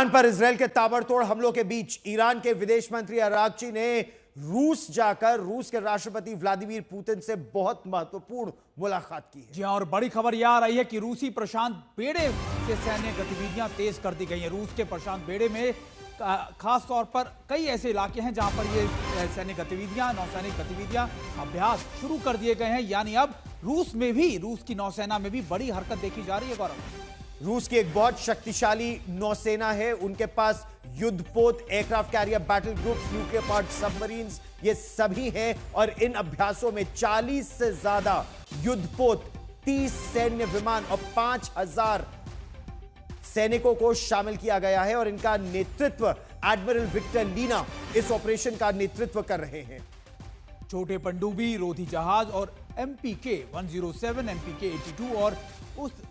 Iran पर Israel के ताबड़तोड़ हमलों के बीच ईरान के विदेश मंत्री अरागची ने रूस जाकर रूस के राष्ट्रपति व्लादिमीर पुतिन से बहुत महत्वपूर्ण मुलाकात की है। जी हां, और बड़ी खबर यह आ रही है कि रूसी प्रशांत बेड़े से सैन्य गतिविधियां तेज कर दी गई हैं। रूस के प्रशांत बेड़े में खास तौर पर कई ऐसे इलाके हैं जहां पर ये सैन्य गतिविधियां, नौसैनिक गतिविधियां, अभ्यास शुरू कर दिए गए हैं। यानी अब रूस की नौसेना में भी बड़ी हरकत देखी जा रही है। गौरव, रूस की एक बहुत शक्तिशाली नौसेना है। उनके पास युद्धपोत, aircraft carrier battle groups, nuclear powered submarines, ये सभी हैं। और इन अभ्यासों में 40 से ज्यादा युद्धपोत, 30 सैन्य विमान और 5000 सैनिकों को शामिल किया गया है। और इनका नेतृत्व एडमिरल विक्टर लीना इस ऑपरेशन का नेतृत्व कर रहे हैं। छोटे पनडुब्बी, रोधी जहाज और MPK 107, MPK 82 और उस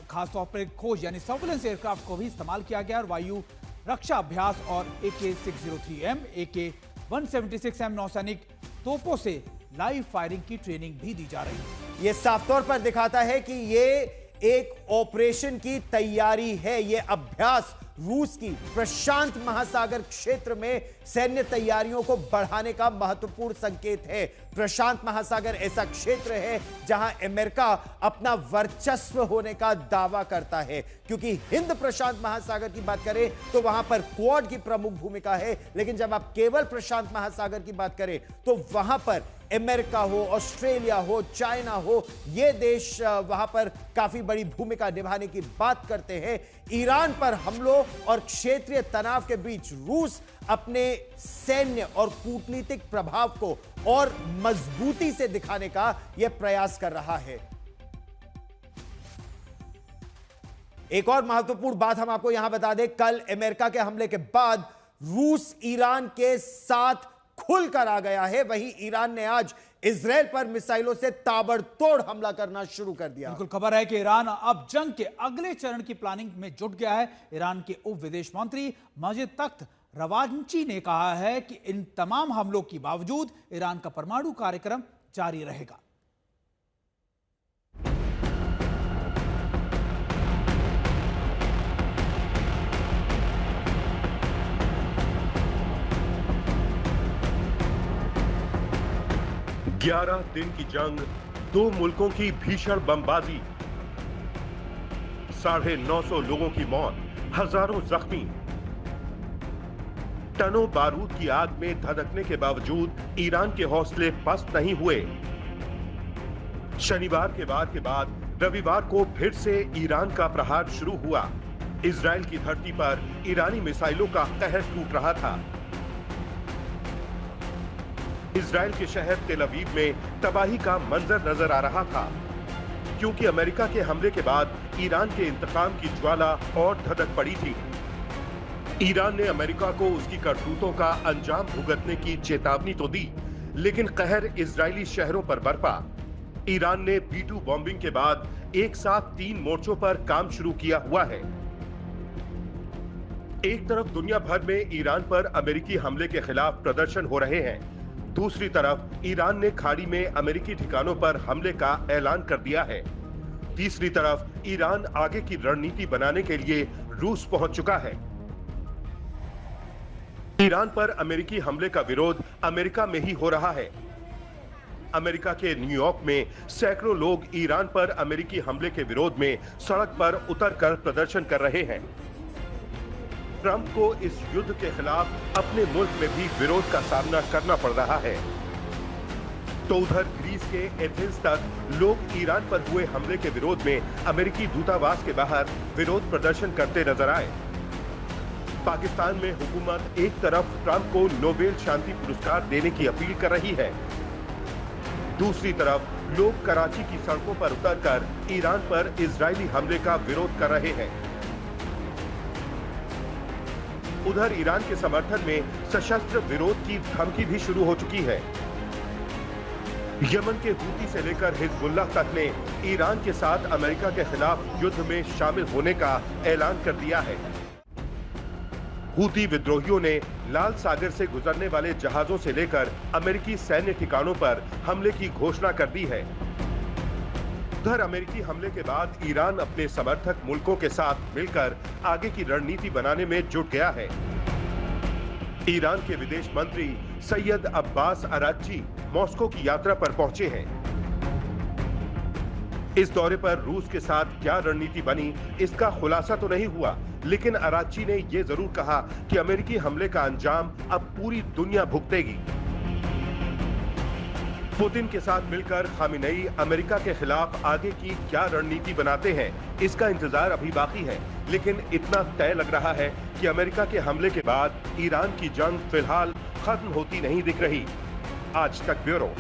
खासतौर पर खोज यानी सर्वेलेंस एयरक्राफ्ट को भी इस्तेमाल किया गया। और वायु रक्षा अभ्यास और AK-603M, AK-176M नौसैनिक तोपों से लाइव फायरिंग की ट्रेनिंग भी दी जा रही है। यह साफ तौर पर दिखाता है कि यह एक ऑपरेशन की तैयारी है। यह अभ्यास रूस की प्रशांत महासागर क्षेत्र में सैन्य तैयारियों को बढ़ाने का महत्वपूर्ण संकेत है। प्रशांत महासागर ऐसा क्षेत्र है जहां अमेरिका अपना वर्चस्व होने का दावा करता है, क्योंकि हिंद प्रशांत महासागर की बात करें तो वहां पर क्वाड की प्रमुख भूमिका है। लेकिन जब आप केवल प्रशांत महासागर की बात करें तो वहां पर अमेरिका हो, ऑस्ट्रेलिया हो, चाइना हो, ये देश वहां पर काफी बड़ी भूमिका निभाने की बात करते हैं। ईरान पर हमलों और क्षेत्रीय तनाव के बीच रूस अपने सैन्य और कूटनीतिक प्रभाव को और मजबूती से दिखाने का यह प्रयास कर रहा है। एक और महत्वपूर्ण बात हम आपको यहां बता दें, कल अमेरिका के हमले के बाद रूस ईरान के साथ खुलकर आ गया है। वहीं ईरान ने आज इजरायल पर मिसाइलों से ताबड़तोड़ हमला करना शुरू कर दिया। बिल्कुल, खबर है कि ईरान अब जंग के अगले चरण की प्लानिंग में जुट गया है। ईरान के उप विदेश मंत्री माजिद तख्त रवांची ने कहा है कि इन तमाम हमलों के बावजूद ईरान का परमाणु कार्यक्रम जारी रहेगा। ग्यारह दिन की जंग, 2 मुल्कों की भीषण बमबाजी, 950 लोगों की मौत, हजारों जख्मी, टनों बारूद की आग में धधकने के बावजूद ईरान के हौसले पस्त नहीं हुए। शनिवार के वार के बाद रविवार को फिर से ईरान का प्रहार शुरू हुआ। इजरायल की धरती पर ईरानी मिसाइलों का कहर टूट रहा था। इजरायल के शहर तेल अवीव में तबाही का मंजर नजर आ रहा था, क्योंकि अमेरिका के हमले के बाद ईरान के इंतकाम की ज्वाला और धधक पड़ी थी। ईरान ने अमेरिका को उसकी करतूतों का अंजाम भुगतने की चेतावनी तो दी, लेकिन कहर इजरायली शहरों पर बरपा। ईरान ने B-2 बॉम्बिंग के बाद एक साथ 3 मोर्चों पर काम शुरू किया हुआ है। एक तरफ दुनिया भर में ईरान पर अमेरिकी हमले के खिलाफ प्रदर्शन हो रहे हैं, दूसरी तरफ ईरान ने खाड़ी में अमेरिकी ठिकानों पर हमले का ऐलान कर दिया है। तीसरी तरफ ईरान आगे की रणनीति बनाने के लिए रूस पहुंच चुका है। ईरान पर अमेरिकी हमले का विरोध अमेरिका में ही हो रहा है। अमेरिका के न्यूयॉर्क में सैकड़ों लोग ईरान पर अमेरिकी हमले के विरोध में सड़क पर उतरकर प्रदर्शन कर रहे हैं। ट्रंप को इस युद्ध के खिलाफ अपने मुल्क में भी विरोध का सामना करना पड़ रहा है। तो उधर ग्रीस के एथेंस तक लोग ईरान पर हुए हमले के विरोध में अमेरिकी दूतावास के बाहर विरोध प्रदर्शन करते नजर आए। पाकिस्तान में हुकूमत एक तरफ ट्रंप को नोबेल शांति पुरस्कार देने की अपील कर रही है, दूसरी तरफ लोग कराची की सड़कों पर उतरकर ईरान पर इजरायली हमले का विरोध कर रहे हैं। उधर ईरान के समर्थन में सशस्त्र विरोध की धमकी भी शुरू हो चुकी है। यमन के हूती से लेकर हिजबुल्लाह तक ने ईरान के साथ अमेरिका के खिलाफ युद्ध में शामिल होने का ऐलान कर दिया है। हूती विद्रोहियों ने लाल सागर से गुजरने वाले जहाजों से लेकर अमेरिकी सैन्य ठिकानों पर हमले की घोषणा कर दी है। उधर अमेरिकी हमले के बाद ईरान अपने समर्थक मुल्कों के साथ मिलकर आगे की रणनीति बनाने में जुट गया है। ईरान के विदेश मंत्री सैयद अब्बास अराक्ची मॉस्को की यात्रा पर पहुंचे हैं। इस दौरे पर रूस के साथ क्या रणनीति बनी, इसका खुलासा तो नहीं हुआ, लेकिन अराक्ची ने यह जरूर कहा कि अमेरिकी हमले का अंजाम अब पूरी दुनिया भुगतेगी। पुतिन के साथ मिलकर खामेनेई अमेरिका के खिलाफ आगे की क्या रणनीति बनाते हैं, इसका इंतजार अभी बाकी है, लेकिन इतना तय लग रहा है कि अमेरिका के हमले के बाद ईरान की जंग फिलहाल खत्म होती नहीं दिख रही। आज तक ब्यूरो।